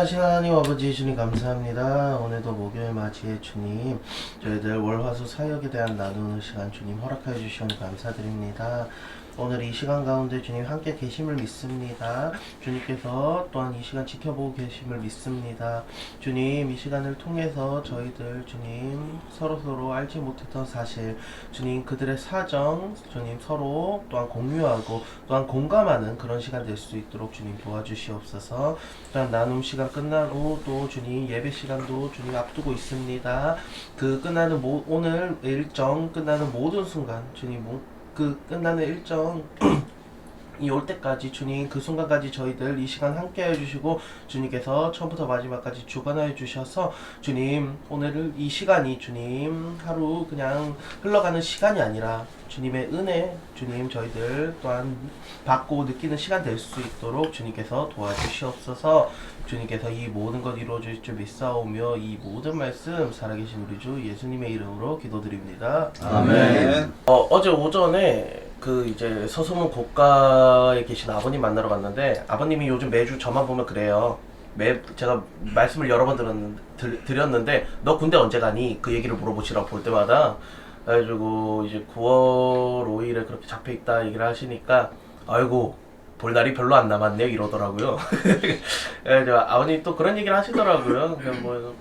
거룩하신 하나님 아버지 주님 감사합니다. 오늘도 목요일 맞이해 주님 저희들 월화수 사역에 대한 나누는 시간 주님 허락하여 주시오니 감사드립니다. 오늘 이 시간 가운데 주님 함께 계심을 믿습니다. 주님께서 또한 이 시간 지켜보고 계심을 믿습니다. 주님 이 시간을 통해서 저희들 주님 서로서로 알지 못했던 사실 주님 그들의 사정 주님 서로 또한 공유하고 또한 공감하는 그런 시간 될 수 있도록 주님 도와주시옵소서. 또한 나눔 시간 끝나고 또 주님 예배 시간도 주님 앞두고 있습니다. 그 끝나는 오늘 일정 끝나는 모든 순간 주님 그 끝나는 일정 이 올 때까지 주님 그 순간까지 저희들 이 시간 함께 해주시고 주님께서 처음부터 마지막까지 주관하여 주셔서 주님 오늘 이 시간이 주님 하루 그냥 흘러가는 시간이 아니라 주님의 은혜 주님 저희들 또한 받고 느끼는 시간 될 수 있도록 주님께서 도와주시옵소서. 주님께서 이 모든 것 이루어 주실 줄 믿사오며 이 모든 말씀 살아계신 우리 주 예수님의 이름으로 기도드립니다. 아멘. 어제 오전에 그 이제 서소문 고가에 계신 아버님 만나러 갔는데 아버님이 요즘 매주 저만 보면 그래요. 제가 말씀을 여러 번 드렸는데 너 군대 언제 가니? 그 얘기를 물어보시라고 볼 때마다. 그래가지고 이제 9월 5일에 그렇게 잡혀있다 얘기를 하시니까 아이고 볼 날이 별로 안 남았네요 이러더라고요. 그래서 아버님 또 그런 얘기를 하시더라고요. 그냥 뭐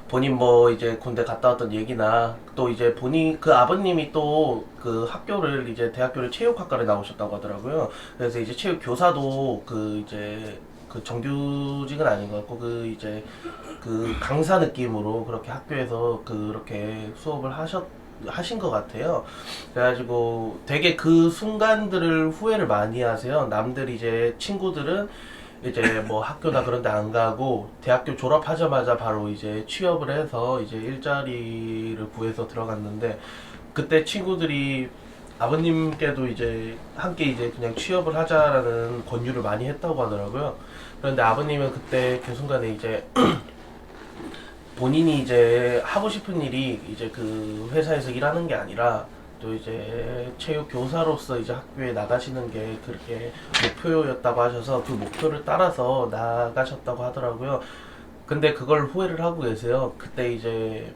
본인 뭐 이제 군대 갔다 왔던 얘기나 또 이제 본인 그 아버님이 또 그 학교를 이제 대학교를 체육학과를 나오셨다고 하더라고요. 그래서 이제 체육 교사도 그 이제 그 정규직은 아닌 것 같고 그 이제 그 강사 느낌으로 그렇게 학교에서 그렇게 수업을 하신 것 같아요. 그래가지고 되게 그 순간들을 후회를 많이 하세요. 남들 이제 친구들은 이제 뭐 학교나 그런 데 안 가고 대학교 졸업하자마자 바로 이제 취업을 해서 이제 일자리를 구해서 들어갔는데 그때 친구들이 아버님께도 이제 함께 이제 그냥 취업을 하자라는 권유를 많이 했다고 하더라고요. 그런데 아버님은 그때 그 순간에 이제 본인이 이제 하고 싶은 일이 이제 그 회사에서 일하는 게 아니라 또 이제 체육 교사로서 이제 학교에 나가시는 게 그렇게 목표였다고 하셔서 그 목표를 따라서 나가셨다고 하더라고요. 근데 그걸 후회를 하고 계세요. 그때 이제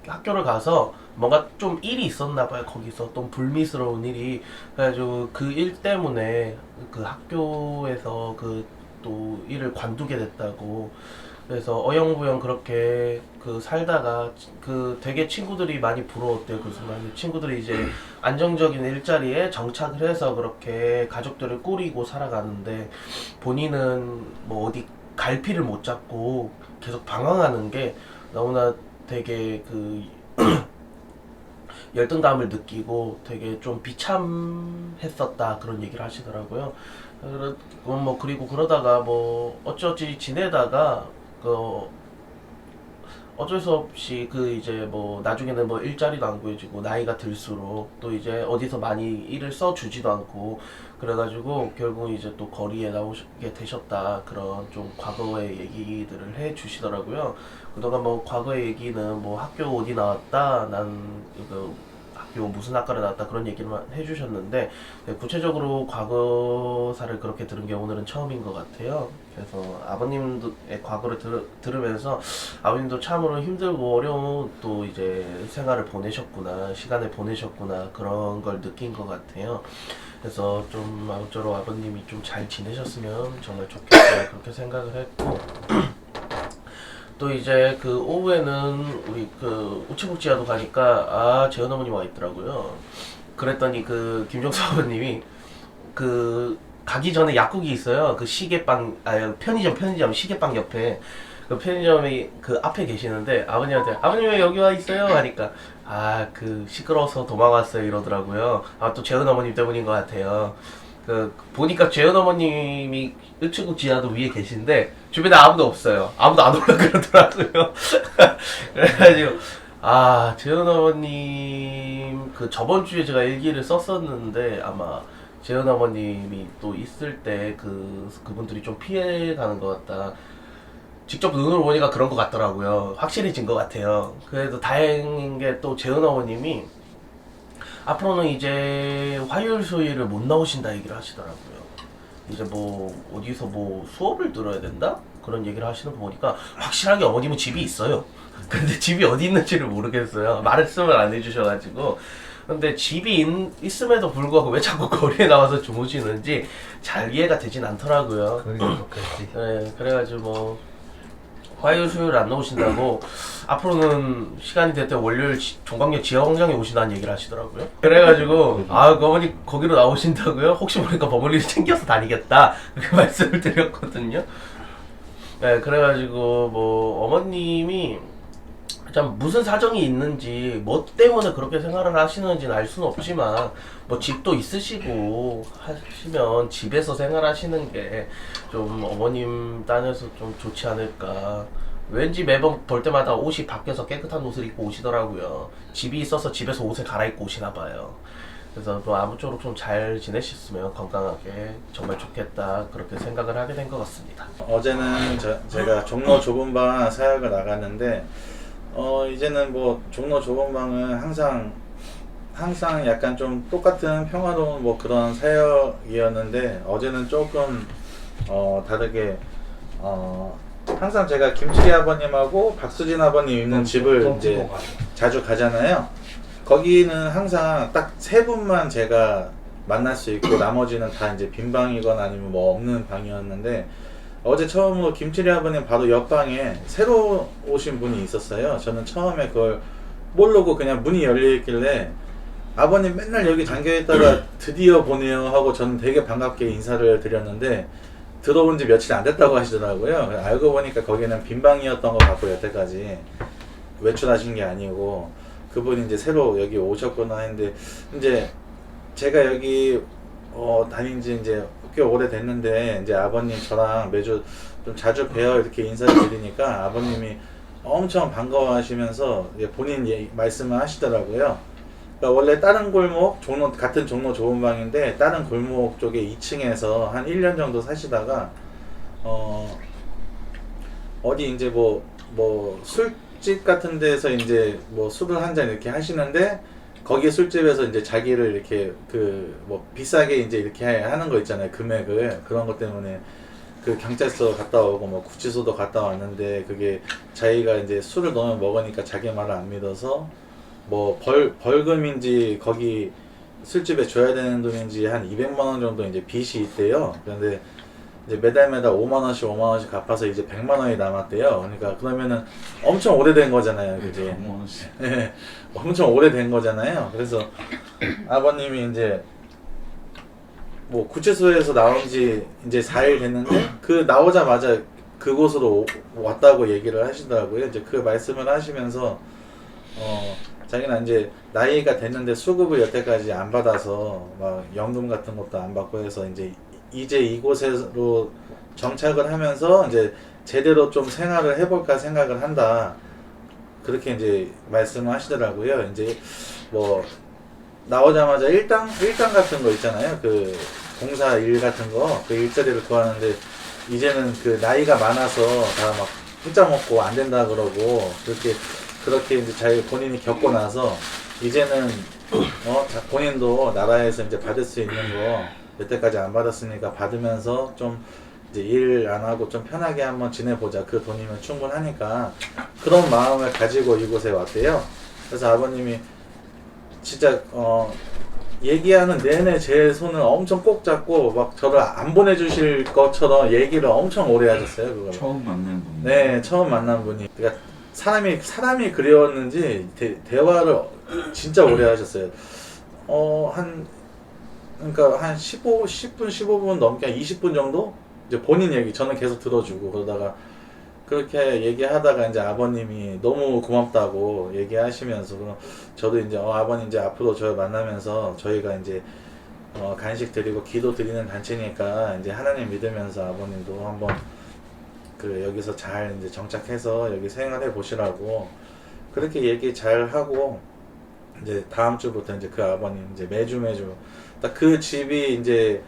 학교를 가서 뭔가 좀 일이 있었나 봐요. 거기서 좀 불미스러운 일이. 그래가지고 그 일 때문에 그 학교에서 그 또 일을 관두게 됐다고. 그래서 어영부영 그렇게 그 살다가 그 되게 친구들이 많이 부러웠대요. 그 순간에 친구들이 이제 안정적인 일자리에 정착을 해서 그렇게 가족들을 꾸리고 살아가는데 본인은 뭐 어디 갈피를 못 잡고 계속 방황하는 게 너무나 되게 그 열등감을 느끼고 되게 좀 비참했었다 그런 얘기를 하시더라고요. 뭐 그리고 그러다가 뭐 어찌어찌 지내다가 그 어쩔 수 없이 그 이제 뭐 나중에는 뭐 일자리도 안 구해지고 나이가 들수록 또 이제 어디서 많이 일을 써주지도 않고 그래가지고 결국 이제 또 거리에 나오게 되셨다 그런 좀 과거의 얘기들을 해 주시더라고요. 그동안 뭐 과거의 얘기는 뭐 학교 어디 나왔다 난 그 학교 무슨 학과를 나왔다 그런 얘기만 해주셨는데 구체적으로 과거사를 그렇게 들은 게 오늘은 처음인 것 같아요. 그래서 아버님의 과거를 들으면서 아버님도 참으로 힘들고 어려운 또 이제 생활을 보내셨구나 시간을 보내셨구나 그런 걸 느낀 것 같아요. 그래서 좀 아무쪼록 아버님이 좀 잘 지내셨으면 정말 좋겠다 그렇게 생각을 했고 또 이제 그 오후에는 우리 그 우체국지하도 가니까 재현 어머님 와 있더라고요. 그랬더니 그 김종수 아버님이 그 가기 전에 약국이 있어요. 그 시계방 편의점 시계방 옆에 그 편의점이 그 앞에 계시는데 아버님한테 아버님 왜 여기 와 있어요? 하니까 그 시끄러워서 도망왔어요 이러더라고요. 또 재현 어머님 때문인 것 같아요. 그 보니까 재현 어머님이 우체국 지하도 위에 계신데 주변에 아무도 없어요. 아무도 안 올라 그러더라고요. 그래가지고 재현 어머님 그 저번 주에 제가 일기를 썼었는데 아마 재현 어머님이 또 있을 때 그분들이 좀 피해가는 것 같다. 직접 눈으로 보니까 그런 것 같더라고요. 확실해진 것 같아요. 그래도 다행인 게 또 재현 어머님이 앞으로는 이제 화요일 수요일을 못 나오신다 얘기를 하시더라고요. 이제 뭐 어디서 뭐 수업을 들어야 된다? 그런 얘기를 하시는 거 보니까 확실하게 어머님은 집이 있어요. 근데 집이 어디 있는지를 모르겠어요. 말씀을 안 해주셔가지고. 근데 집이 있음에도 불구하고 왜 자꾸 거리에 나와서 주무시는지 잘 이해가 되진 않더라고요. 그게 좋겠지. 네, 그래가지고 뭐 화요일 수요일 안 나오신다고 앞으로는 시간이 될 때 월요일 종강역 지하광장에 오신다는 얘기를 하시더라고요. 그래가지고 아 그 어머니 거기로 나오신다고요? 혹시 모르니까 버물리를 챙겨서 다니겠다 그렇게 말씀을 드렸거든요. 네, 그래가지고 뭐 어머님이 참 무슨 사정이 있는지 뭐 때문에 그렇게 생활을 하시는지는 알 수는 없지만 뭐 집도 있으시고 하시면 집에서 생활하시는 게 좀 어머님 딴에서 좀 좋지 않을까. 왠지 매번 볼 때마다 옷이 바뀌어서 깨끗한 옷을 입고 오시더라고요. 집이 있어서 집에서 옷을 갈아입고 오시나 봐요. 그래서 뭐 아무쪼록 좀 잘 지내셨으면 건강하게 정말 좋겠다 그렇게 생각을 하게 된 것 같습니다. 어제는 제가 종로 좁은 방 사역을 나갔는데 이제는 뭐 종로 좁은 방은 항상 약간 좀 똑같은 평화로운 뭐 그런 사역이었는데 어제는 조금 다르게 항상 제가 김치리 아버님하고 박수진 아버님 있는 집을 이제 자주 가잖아요. 거기는 항상 딱 세 분만 제가 만날 수 있고 나머지는 다 이제 빈 방이거나 아니면 뭐 없는 방이었는데 어제 처음으로 김치리 아버님 바로 옆방에 새로 오신 분이 있었어요. 저는 처음에 그걸 모르고 그냥 문이 열려있길래 아버님 맨날 여기 잠겨있다가 드디어 보네요 하고 저는 되게 반갑게 인사를 드렸는데 들어온 지 며칠 안 됐다고 하시더라고요. 알고 보니까 거기는 빈 방이었던 것 같고 여태까지 외출하신 게 아니고 그분이 이제 새로 여기 오셨구나 했는데 이제 제가 여기 다닌 지 이제 꽤 오래됐는데 이제 아버님 저랑 매주 좀 자주 뵈어 이렇게 인사를 드리니까 아버님이 엄청 반가워하시면서 본인 말씀을 하시더라고요. 그러니까 원래 다른 골목 같은 종로 좁은 방인데 다른 골목 쪽에 2층에서 한 1년 정도 사시다가 어디 이제 뭐 술집 같은 데서 이제 뭐 술을 한 잔 이렇게 하시는데 거기 술집에서 이제 자기를 이렇게 그 뭐 비싸게 이제 이렇게 하는 거 있잖아요. 금액을 그런 것 때문에 그 경찰서 갔다 오고 뭐 구치소도 갔다 왔는데 그게 자기가 이제 술을 너무 먹으니까 자기 말을 안 믿어서 뭐 벌금인지 거기 술집에 줘야 되는 돈인지 한 200만 원 정도 이제 빚이 있대요. 그런데 이제 매달 5만 원씩 갚아서 이제 100만 원이 남았대요. 그러니까 그러면은 엄청 오래된 거잖아요. 그지? 네, 엄청 오래된 거잖아요. 그래서 아버님이 이제 뭐 구치소에서 나온 지 이제 4일 됐는데 그 나오자마자 그곳으로 왔다고 얘기를 하시더라고요. 이제 그 말씀을 하시면서 자기는 이제 나이가 됐는데 수급을 여태까지 안 받아서 막 연금 같은 것도 안 받고 해서 이제 이곳으로 정착을 하면서 이제 제대로 좀 생활을 해볼까 생각을 한다. 그렇게 이제 말씀을 하시더라고요. 이제 뭐 나오자마자 일당 같은 거 있잖아요. 그 공사 일 같은 거, 그 일자리를 구하는데 이제는 그 나이가 많아서 다 막 흑자 먹고 안 된다 그러고 그렇게 이제 자기 본인이 겪고 나서 이제는 본인도 나라에서 이제 받을 수 있는 거 여태까지 안 받았으니까 받으면서 좀 이제 일 안 하고 좀 편하게 한번 지내보자. 그 돈이면 충분하니까 그런 마음을 가지고 이곳에 왔대요. 그래서 아버님이 진짜 얘기하는 내내 제 손을 엄청 꼭 잡고 막 저를 안 보내주실 것처럼 얘기를 엄청 오래 하셨어요. 그걸. 처음 만난 분. 네, 처음 만난 분이. 그러니까 사람이 그리웠는지 대화를 진짜 오래 하셨어요. 그러니까 한 10분, 15분 넘게 한 20분 정도? 이제 본인 얘기 저는 계속 들어주고 그러다가 그렇게 얘기하다가 이제 아버님이 너무 고맙다고 얘기하시면서 저도 이제 아버님 이제 앞으로 저를 만나면서 저희가 이제 간식 드리고 기도 드리는 단체니까 이제 하나님 믿으면서 아버님도 한번 그 여기서 잘 이제 정착해서 여기 생활해 보시라고 그렇게 얘기 잘 하고 이제 다음 주부터 이제 그 아버님 이제 매주 딱 그 집이 이제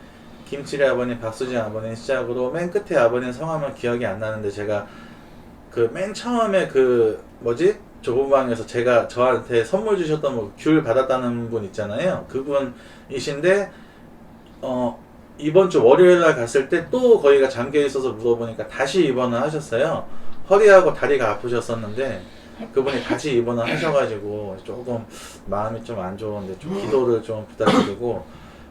김치리 아버님, 박수진 아버님 시작으로 맨 끝에 아버님 성함은 기억이 안 나는데 제가 그 맨 처음에 그 뭐지? 좁은 방에서 제가 저한테 선물 주셨던 뭐 귤 받았다는 분 있잖아요. 그분이신데 이번 주 월요일 날 갔을 때 또 거기가 잠겨 있어서 물어보니까 다시 입원을 하셨어요. 허리하고 다리가 아프셨었는데 그분이 다시 입원을 하셔가지고 조금 마음이 좀 안 좋은데 좀 기도를 좀 부탁드리고,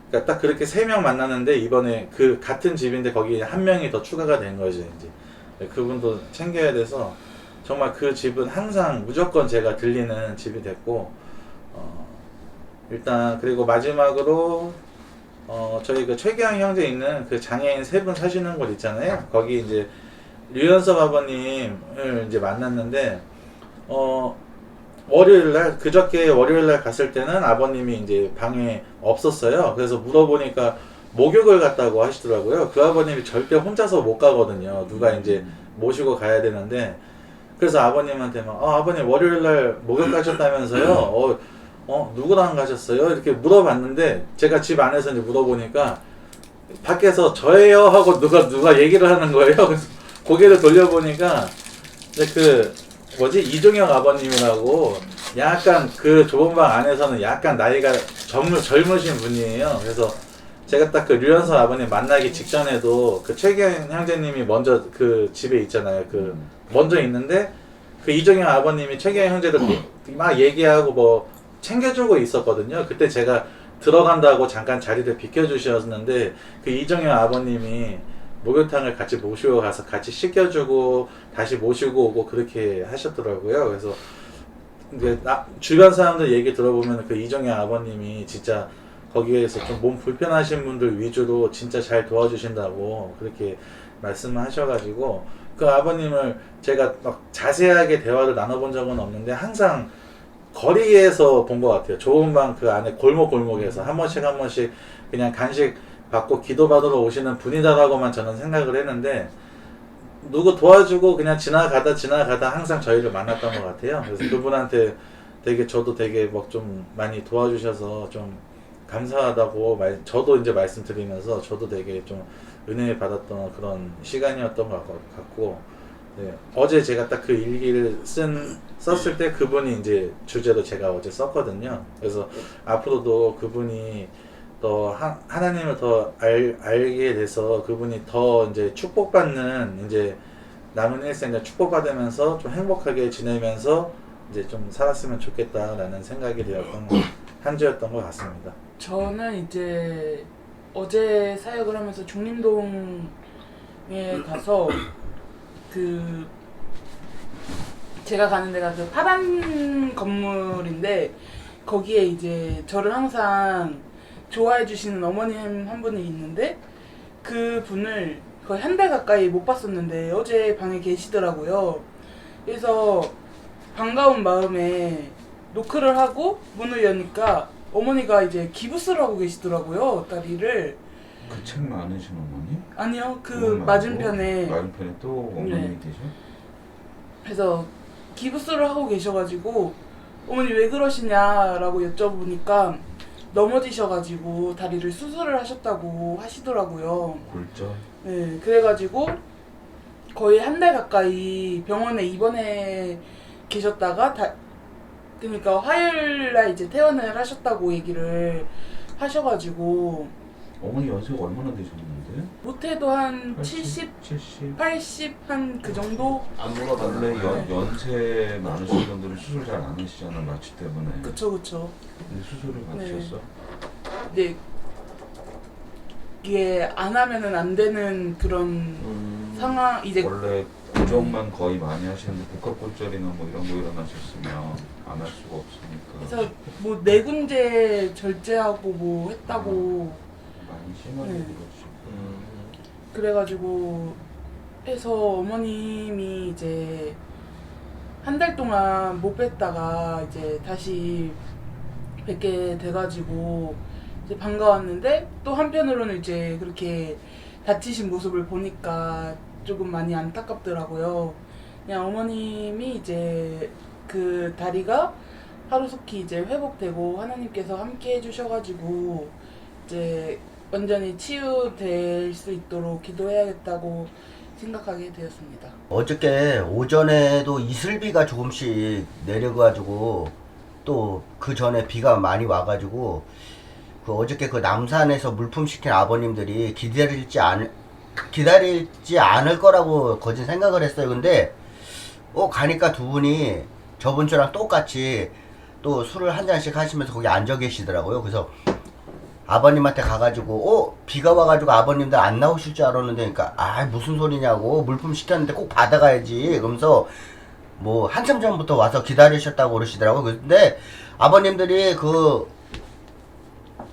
그러니까 딱 그렇게 3명 만났는데 이번에 그 같은 집인데 거기에 한 명이 더 추가가 된 거죠. 이제 그분도 챙겨야 돼서 정말 그 집은 항상 무조건 제가 들리는 집이 됐고, 일단 그리고 마지막으로 저희 그 최기영 형제 있는 그 장애인 3분 사시는 곳 있잖아요. 거기 이제 류현석 아버님을 이제 만났는데 월요일 날, 그저께 월요일 날 갔을 때는 아버님이 이제 방에 없었어요. 그래서 물어보니까 목욕을 갔다고 하시더라고요. 그 아버님이 절대 혼자서 못 가거든요. 누가 이제 모시고 가야 되는데, 그래서 아버님한테 막 아버님 월요일 날 목욕 가셨다면서요? 누구랑 가셨어요? 이렇게 물어봤는데, 제가 집 안에서 이제 물어보니까 밖에서 저예요 하고 누가 얘기를 하는 거예요. 그래서 고개를 돌려보니까 이제 그 이종혁 아버님이라고 약간 그 좁은 방 안에서는 약간 나이가 젊으신 분이에요. 그래서 제가 딱 그 류현석 아버님 만나기 직전에도 그 최기현 형제님이 먼저 그 집에 있잖아요. 그 먼저 있는데 그 이종혁 아버님이 최기현 형제들 막 얘기하고 뭐 챙겨주고 있었거든요. 그때 제가 들어간다고 잠깐 자리를 비켜주셨는데 그 이종혁 아버님이 목욕탕을 같이 모시고 가서 같이 씻겨주고 다시 모시고 오고 그렇게 하셨더라고요. 그래서 이제 주변 사람들 얘기 들어보면 그 이정현 아버님이 진짜 거기에서 좀 몸 불편하신 분들 위주로 진짜 잘 도와주신다고 그렇게 말씀을 하셔가지고, 그 아버님을 제가 막 자세하게 대화를 나눠본 적은 없는데 항상 거리에서 본 것 같아요. 좋은 방 그 안에 골목골목에서 한 번씩 그냥 간식 받고 기도받으러 오시는 분이다라고만 저는 생각을 했는데, 누구 도와주고 그냥 지나가다 항상 저희를 만났던 것 같아요. 그래서 그분한테 저도 되게 막 좀 많이 도와주셔서 좀 감사하다고 저도 이제 말씀드리면서 저도 되게 좀 은혜 받았던 그런 시간이었던 것 같고, 네, 어제 제가 딱 그 일기를 썼을 때 그분이 이제 주제로 제가 어제 썼거든요. 그래서 앞으로도 그분이 더 하나님을 더 알게 돼서 그분이 더 이제 축복받는 이제 남은 일생 축복받으면서 좀 행복하게 지내면서 이제 좀 살았으면 좋겠다라는 생각이 되었던 한 주였던 것 같습니다. 저는 이제 어제 사역을 하면서 중림동에 가서 그 제가 가는 데가 그 파란 건물인데 거기에 이제 저를 항상 좋아해 주시는 어머님 한 분이 있는데 그 분을 거의 한 달 가까이 못 봤었는데 어제 방에 계시더라고요. 그래서 반가운 마음에 노크를 하고 문을 여니까 어머니가 이제 기부스를 하고 계시더라고요. 다리를. 그 책 많으신 어머니? 아니요, 그 그건 맞은편에. 맞은편에 또 어머니 네. 계셔? 그래서 기부스를 하고 계셔가지고 어머니 왜 그러시냐라고 여쭤보니까 넘어지셔가지고 다리를 수술을 하셨다고 하시더라고요. 골절? 네, 그래가지고 거의 한 달 가까이 병원에 입원해 계셨다가 그러니까 화요일날 이제 퇴원을 하셨다고 얘기를 하셔가지고 어머니 연세가 얼마나 되셨는데? 못해도 한 70, 70? 80 한 그 정도? 안 원래 물어봤는데 연세 많으신 분들은 수술 잘 안 하시잖아, 마취 때문에. 그쵸. 근데 수술을 받으셨어? 근데 이게 안 하면은 안 되는 그런 상황 이제 원래 고정만 거의 많이 하시는데 복합골절이나 뭐 이런 거 일어나셨으면 안 할 수가 없으니까. 그래서 뭐 내군제 절제하고 뭐 했다고 많이 심하게 네. 그렇지. 그래가지고 해서 어머님이 이제 한 달 동안 못 뵀다가 이제 다시 뵙게 돼가지고 이제 반가웠는데 또 한편으로는 이제 그렇게 다치신 모습을 보니까 조금 많이 안타깝더라고요. 그냥 어머님이 이제 그 다리가 하루속히 이제 회복되고 하나님께서 함께 해주셔가지고 이제 완전히 치유될 수 있도록 기도해야겠다고 생각하게 되었습니다. 어저께 오전에도 이슬비가 조금씩 내려가지고 또 그 전에 비가 많이 와가지고 그 어저께 그 남산에서 물품 시킨 아버님들이 기다리지 않을 거라고 거진 생각을 했어요. 근데 가니까 두 분이 저번 주랑 똑같이 또 술을 한 잔씩 하시면서 거기 앉아 계시더라고요. 그래서 아버님한테 가가지고 비가 와가지고 아버님들 안 나오실 줄 알았는데, 그러니까 무슨 소리냐고, 물품 시켰는데 꼭 받아가야지 그러면서 뭐 한참 전부터 와서 기다리셨다고 그러시더라고요. 근데 아버님들이 그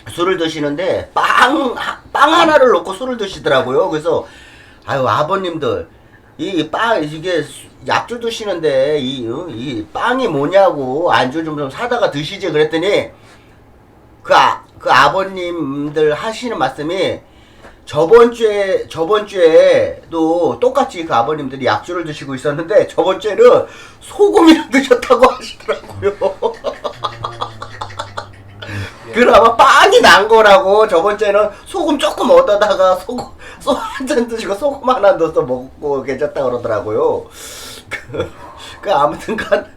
술을 드시는데 빵 하나를 넣고 술을 드시더라고요. 그래서 아버님들 이게 약주 드시는데 이 빵이 뭐냐고, 안주 좀 사다가 드시지 그랬더니 그 아버님들 하시는 말씀이 저번 주에도 똑같이 그 아버님들이 약주를 드시고 있었는데 저번 주에는 소금이랑 드셨다고 하시더라고요. 그나마 빵이 난 거라고. 저번 주에는 소금 조금 얻어다가 소금 한 잔 드시고 소금 하나 넣어서 먹고 계셨다 그러더라고요. 아무튼간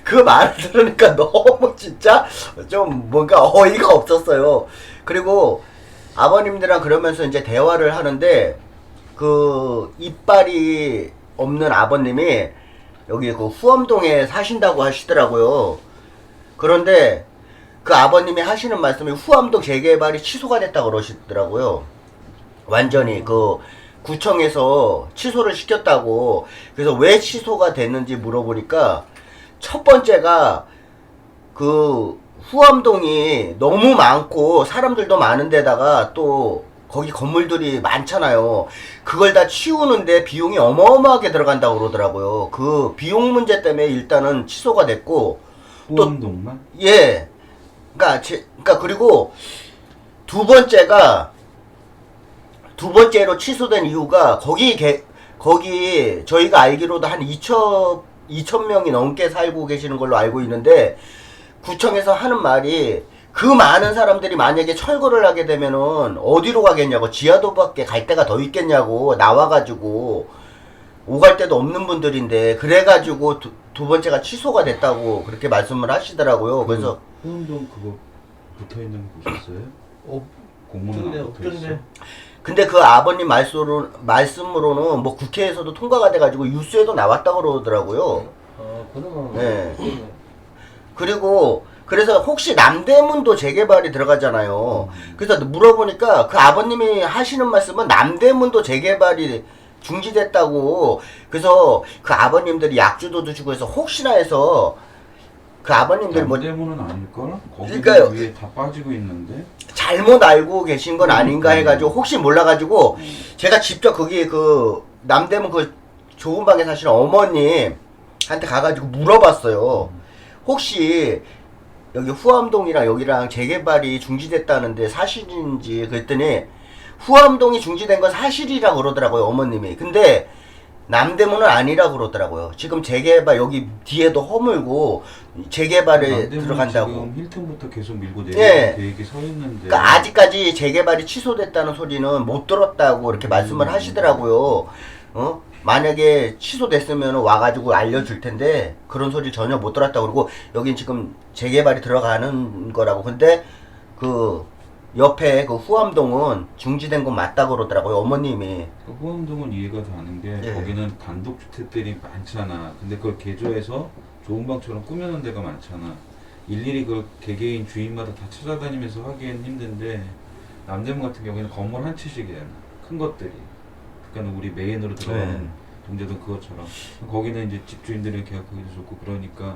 그 말을 들으니까 너무 진짜 좀 뭔가 어이가 없었어요. 그리고 아버님들이랑 그러면서 이제 대화를 하는데 그 이빨이 없는 아버님이 여기 그 후엄동에 사신다고 하시더라고요. 그런데 그 아버님이 하시는 말씀이 후암동 재개발이 취소가 됐다고 그러시더라고요. 완전히 그 구청에서 취소를 시켰다고. 그래서 왜 취소가 됐는지 물어보니까 첫 번째가 그 후암동이 너무 많고 사람들도 많은 데다가 또 거기 건물들이 많잖아요. 그걸 다 치우는데 비용이 어마어마하게 들어간다고 그러더라고요. 그 비용 문제 때문에 일단은 취소가 됐고, 후암동만? 예. 그러니까 그리고 두 번째로 취소된 이유가 거기 저희가 알기로도 한 2,000명이 넘게 살고 계시는 걸로 알고 있는데, 구청에서 하는 말이 그 많은 사람들이 만약에 철거를 하게 되면은 어디로 가겠냐고, 지하도밖에 갈 데가 더 있겠냐고, 나와가지고 오갈 데도 없는 분들인데, 그래가지고 두 번째가 취소가 됐다고 그렇게 말씀을 하시더라고요. 그래서 후암동 그거 붙어 있는 거 보셨어요? 공문은 안 붙어 있어. 근데 그 아버님 말씀으로는 뭐 국회에서도 통과가 돼가지고 뉴스에도 나왔다고 그러더라고요. 그러면 네. 그리고 그래서 혹시 남대문도 재개발이 들어가잖아요. 그래서 물어보니까 그 아버님이 하시는 말씀은 남대문도 재개발이 중지됐다고. 그래서 그 아버님들이 약주도 드시고 해서 혹시나 해서 그 아버님들 뭐 남대문은 아닐걸? 거기 그러니까요. 위에 다 빠지고 있는데. 잘못 알고 계신 건 아닌가 해가지고 혹시 몰라가지고 제가 직접 거기 그 남대문 그 좁은 방에 사시는 어머님한테 가가지고 물어봤어요. 혹시 여기 후암동이랑 여기랑 재개발이 중지됐다는데 사실인지. 그랬더니 후암동이 중지된 건 사실이라고 그러더라고요, 어머님이. 근데 남대문은 아니라고 그러더라고요. 지금 재개발 여기 뒤에도 허물고 재개발에 들어간다고. 지금 힐튼부터 계속 밀고 예. 내리는 계획이 서 있는데. 그러니까 아직까지 재개발이 취소됐다는 소리는 못 들었다고 이렇게 말씀을 하시더라고요. 만약에 취소됐으면 와가지고 알려줄 텐데 그런 소리 전혀 못 들었다고. 그러고 여긴 지금 재개발이 들어가는 거라고. 근데 그 옆에 그 후암동은 중지된 건 맞다고 그러더라고요, 어머님이. 그 후암동은 이해가 가는 게 예. 거기는 단독주택들이 많잖아. 근데 그걸 개조해서 좋은 방처럼 꾸며놓은 데가 많잖아. 일일이 그걸 개개인 주인마다 다 찾아다니면서 하기엔 힘든데, 남대문 같은 경우에는 건물 한 채씩이잖아. 큰 것들이. 그러니까 우리 메인으로 들어가는 네. 동제동 그것처럼. 거기는 이제 집주인들이 계약하기도 좋고 그러니까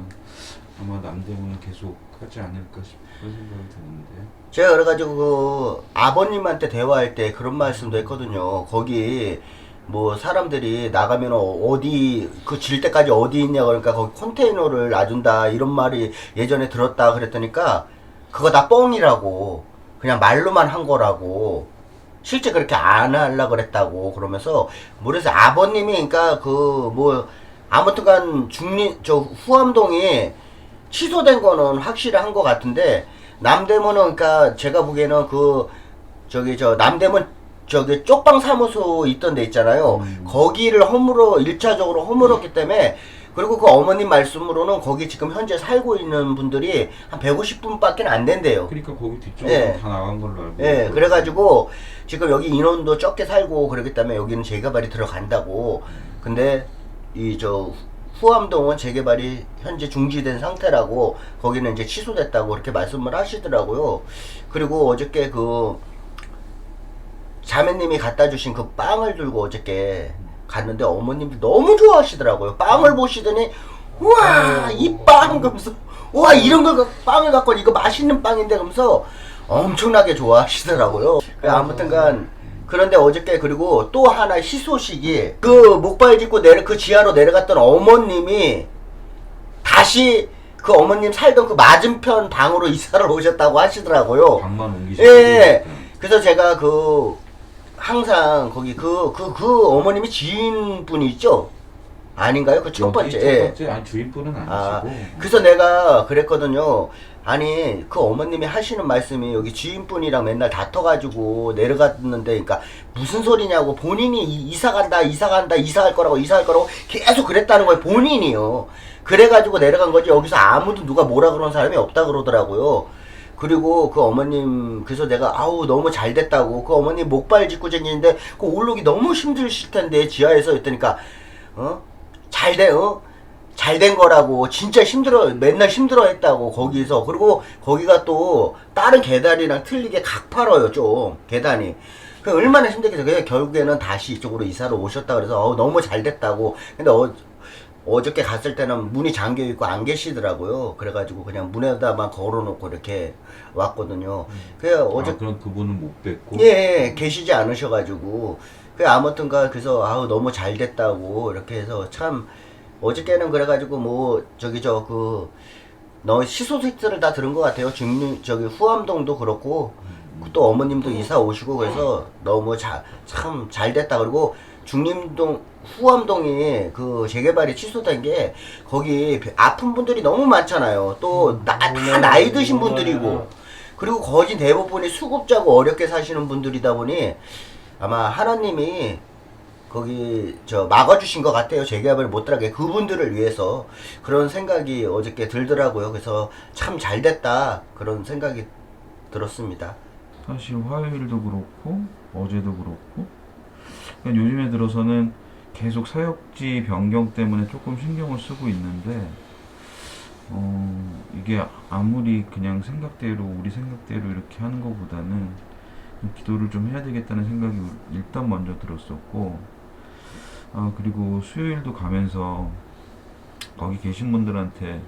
아마 남대문은 계속 하지 않을까 싶은 생각이 드는데. 제가 그래가지고 그 아버님한테 대화할 때 그런 말씀도 했거든요. 거기 뭐 사람들이 나가면 어디 그 질 때까지 어디 있냐, 그러니까 거기 컨테이너를 놔준다 이런 말이 예전에 들었다 그랬더니까 그거 다 뻥이라고, 그냥 말로만 한 거라고, 실제 그렇게 안 하려고 그랬다고. 그러면서 그래서 아버님이 그러니까 그 뭐 아무튼간 후암동이 취소된 거는 확실한 것 같은데, 남대문은 그러니까 제가 보기에는 그 남대문 쪽방 사무소 있던 데 있잖아요. 거기를 1차적으로 허물었기 때문에 그리고 그 어머님 말씀으로는 거기 지금 현재 살고 있는 분들이 한 150분밖에 안 된대요. 그러니까 거기 뒤쪽으로 예. 다 나간 걸로 알고 예, 있어요. 그래가지고 지금 여기 인원도 적게 살고 그러기 때문에 여기는 재개발이 들어간다고. 근데 이 저 후암동은 재개발이 현재 중지된 상태라고 거기는 이제 취소됐다고 그렇게 말씀을 하시더라고요. 그리고 어저께 그 자매님이 갖다 주신 그 빵을 들고 어저께 갔는데 어머님이 너무 좋아하시더라고요. 빵을 보시더니 우와 이 빵 그러면서 우와 이런 걸 빵을 갖고 이거 맛있는 빵인데 그러면서 엄청나게 좋아하시더라고요. 아무튼간 그런데 어저께 그리고 또 하나 희소식이 그 목발 짚고 그 지하로 내려갔던 어머님이 다시 그 어머님 살던 그 맞은편 방으로 이사를 오셨다고 하시더라고요. 방만 옮기시고. 예. 그래서 제가 그 항상 거기 그 어머님이 지인분이 있죠? 아닌가요? 그 첫 번째. 첫 예. 번째 아니 주인분은 아, 아니시고. 그래서 내가 그랬거든요. 아니, 그 어머님이 하시는 말씀이 여기 지인분이랑 맨날 다퉈가지고 내려갔는데, 그러니까 무슨 소리냐고 본인이 이사 간다, 이사할 거라고 계속 그랬다는 거예요. 본인이요. 그래가지고 내려간 거지 여기서 아무도 누가 뭐라 그러는 사람이 없다 그러더라고요. 그리고 그 어머님, 그래서 내가 아우 너무 잘 됐다고, 그 어머님 목발 짚고 쟁이는데 그 올라오기 너무 힘드실 텐데 지하에서 했더니까 잘 된 거라고. 진짜 맨날 힘들어 했다고, 거기서. 그리고 거기가 또 다른 계단이랑 틀리게 가파라요, 좀, 계단이. 그 얼마나 힘들겠어요. 그래서 결국에는 다시 이쪽으로 이사를 오셨다 그래서, 너무 잘 됐다고. 근데 어저께 갔을 때는 문이 잠겨 있고 안 계시더라고요. 그래가지고 그냥 문에다만 걸어놓고 이렇게 왔거든요. 아, 그럼 그분은 못 뵙고. 예, 계시지 않으셔가지고. 아무튼가, 그래서, 너무 잘 됐다고, 이렇게 해서 참, 어저께는 그래가지고 시소식들을 다 들은 것 같아요. 후암동도 그렇고 또 어머님도 이사 오시고 그래서 너무 참 잘 됐다. 그리고 후암동이 그 재개발이 취소된 게 거기 아픈 분들이 너무 많잖아요. 또 다 나이 드신 분들이고 그리고 거진 대부분이 수급자고 어렵게 사시는 분들이다 보니 아마 하나님이 거기 막아주신 것 같아요. 재개발 못 들어가게 그분들을 위해서. 그런 생각이 어저께 들더라고요. 그래서 참 잘 됐다 그런 생각이 들었습니다. 사실 화요일도 그렇고 어제도 그렇고 그냥 요즘에 들어서는 계속 사역지 변경 때문에 조금 신경을 쓰고 있는데 이게 아무리 그냥 우리 생각대로 이렇게 하는 것보다는 기도를 좀 해야 되겠다는 생각이 일단 먼저 들었었고, 그리고 수요일도 가면서 거기 계신 분들한테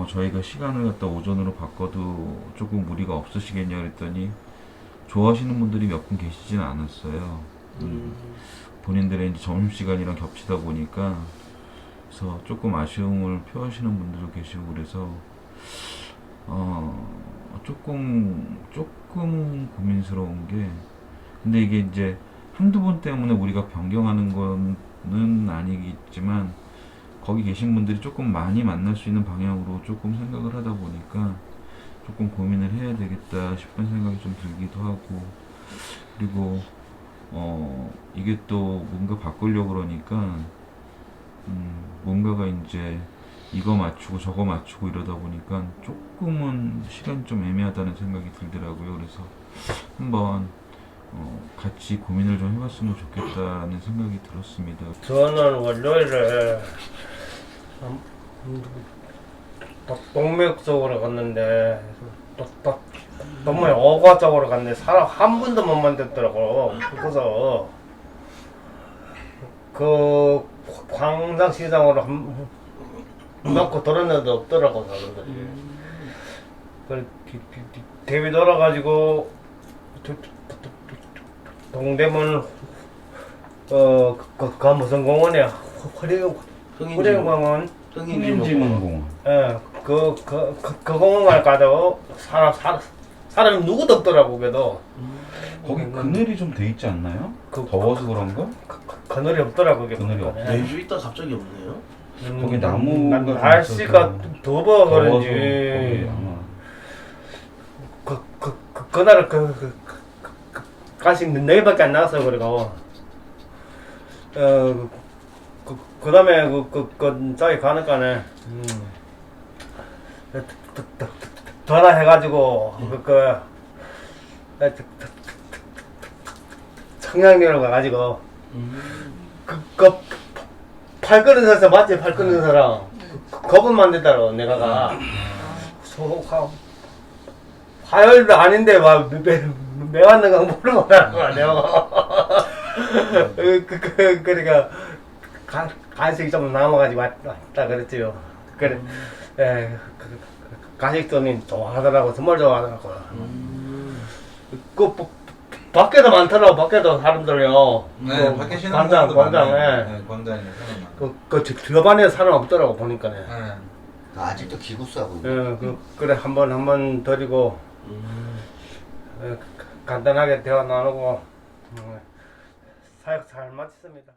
저희가 시간을 갖다 오전으로 바꿔도 조금 무리가 없으시겠냐 그랬더니 좋아하시는 분들이 몇 분 계시지는 않았어요. 본인들의 이제 점심시간이랑 겹치다 보니까 그래서 조금 아쉬움을 표하시는 분들도 계시고 그래서 조금 고민스러운 게, 근데 이게 이제 한두 번 때문에 우리가 변경하는 거는 아니겠지만 거기 계신 분들이 조금 많이 만날 수 있는 방향으로 조금 생각을 하다 보니까 조금 고민을 해야 되겠다 싶은 생각이 좀 들기도 하고, 그리고 이게 또 뭔가 바꾸려고 그러니까 뭔가가 이제 이거 맞추고 저거 맞추고 이러다 보니까 조금은 시간이 좀 애매하다는 생각이 들더라고요. 그래서 한번 같이 고민을 좀 해봤으면 좋겠다는 생각이 들었습니다. 저는 월요일에 동맥 쪽으로 갔는데 너무 어과 쪽으로 갔는데 사람 한 분도 못 만났더라고. 그래서 그 광장시장으로 넣고 돌았는데 없더라고 사람들이. 그 대비 돌아가지고 동대문 그 무슨 공원이야? 호령공원. 흥림지문공원. 예, 그 공원을 가도 사람이 누구도 없더라고. 그래도 거기 그늘이 좀 돼 있지 않나요? 그- 더워서 그런가? 그늘이 없더라고. 그게 그늘이 보니까. 없어요? 매주 있다 갑자기 없네요. 거기 나무가 좀 날씨가 있어서 더워 더워서 그런지 거기 아마 그날은 가시 4개밖에 안 나왔어요. 그리고 그다음에 저기 가니까는 전화해가지고 청량리로 가가지고 팔 끄는 사람 맞지? 팔 끄는 사람 겁은 만들다로 내가가 소가 화요일도 아닌데 막 매 왔는 거 모르고 하는 거야 내가. 그러니까 간식이 좀 남아가지고 왔다 그랬지요. 그래 간식 돈이 좋아하더라고. 정말 좋아하더라고. 밖에도 많더라고. 밖에도 사람들이요. 네, 밖에 쉬는 광장, 사람도 광장, 많아요. 예. 네, 광장에 사람 많아요. 들어반에 사람 없더라고, 보니까네. 네. 아직도 기구수하고 있네. 그래, 한번 드리고, 간단하게 대화 나누고, 사역 잘 마쳤습니다.